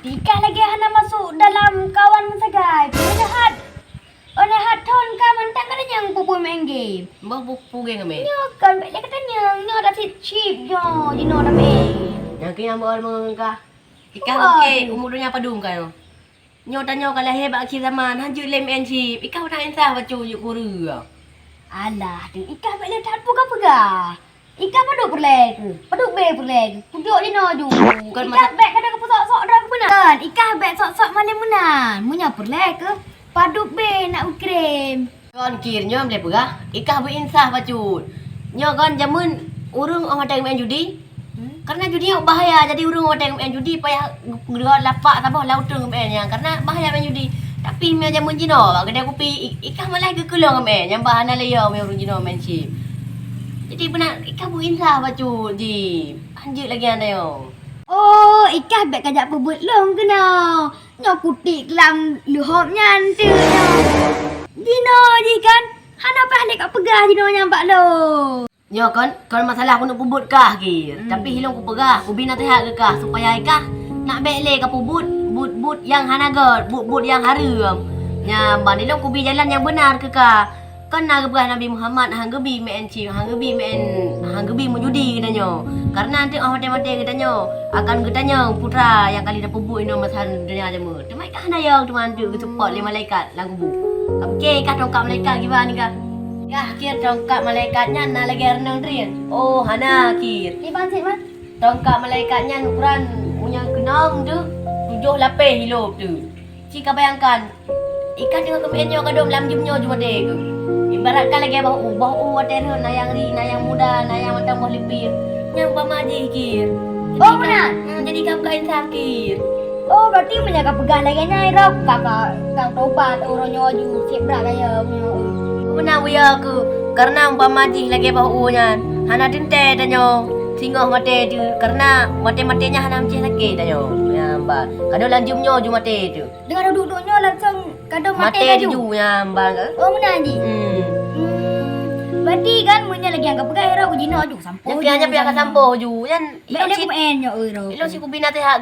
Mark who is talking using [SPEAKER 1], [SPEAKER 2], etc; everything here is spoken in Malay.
[SPEAKER 1] Tika lagi hana masuk dalam kawan mensagai. Ona hat thon ka mantang kada yang pupu main game.
[SPEAKER 2] Mbah pupu geng kami.
[SPEAKER 1] Nyo kan bek dia katanya nyo dah chip nyo dino dah main.
[SPEAKER 2] Yang kena bawa mengka. Ika
[SPEAKER 1] Wah.
[SPEAKER 2] okey umurnya padung kan. Nyo tanyo kalau hebat akhir zaman hanjut lem enchip. Ika dah insah bacu juk guru.
[SPEAKER 1] Alah, tu ikan bek dia tak pegah-pegah. Ikan paduk perleg. Paduk be perleg. Kuduk dino ju.
[SPEAKER 2] Bukan
[SPEAKER 1] Ikan bek kada kepusok-sok dah benar. Ikan bek sok-sok malam menan. Munya perleg ke? Paduk be nak ukrim.
[SPEAKER 2] Kon kir nyo boleh pegah. Ika berinsah bacut. Nyo kon jamun urung orang tengok main judi. Karena judi yang bahaya. Jadi urung orang tengok main judi payah gerak lapak sabah lautung main yang karena bahaya main judi. Tapi main jamun jino kedai kopi Ika malah ke kulong main yang bahan layo main urung jino main chip. Jadi benar Ika berinsah bacut ji. Anjut lagi anda yo.
[SPEAKER 1] Oh, ikan bek kajak pebut long kena. Nyo kutik kelam luhop nyantu nyo. Dino ji kan. Hana pahlik kat pegah dino nyampak lo.
[SPEAKER 2] Nyo kon masalah aku nak pubut kah kir. Tapi hilong ku pegah, ku bina tehat ke kah supaya Ika nak bele ka pubut, but yang hanaga, but yang haram. Nya ban hilong ku bi jalan yang benar ke kah. Kan nak berah Nabi Muhammad hang gebi main chip, hang gebi menjudi katanya. Karena nanti orang mati katanya akan katanya putra yang kali dah pubut ino masalah dunia jema. Temai kah hana yang teman tu ke support le malaikat lang kubu. Okey kah tongkat malaikat gimana ni kah? Kah kir tongkat malaikatnya nak lagi renang rian. Oh hana kir.
[SPEAKER 1] Ni ban sik man.
[SPEAKER 2] Tongkat malaikatnya ukuran punya kenang tu 7 lapis hidup tu. Jika bayangkan ikan dengan kemenyo kadom lam jumnyo cuma dek. Ibaratkan lagi bau ater nayang ri nayang muda nayang macam buah lipir. Yang pamaji kir.
[SPEAKER 1] Oh, benar?
[SPEAKER 2] Jadi kau kain sakir.
[SPEAKER 1] Oh, berarti menjaga pegah lagi nyai rok kakak kang tobat orang nyoju siap berat kaya menyo.
[SPEAKER 2] Benar ya aku karena pamaji lagi baunya. Hana tinte danyo. Singoh mate tu karena mate-matenya hana mesti sakit danyo. Ya mbak. Kado lanjumnyo ju mate tu.
[SPEAKER 1] Dengan duduk-duduknya langsung kadang mati
[SPEAKER 2] Mate
[SPEAKER 1] laju.
[SPEAKER 2] ju ya mbak.
[SPEAKER 1] Oh, benar ji. Berarti kan munya lagi anggap pegah era ku jino ju sampo.
[SPEAKER 2] Yang hanya pihak sampo ju. Yan
[SPEAKER 1] Bek le ku en yo ero.
[SPEAKER 2] ilo si kubina teh hak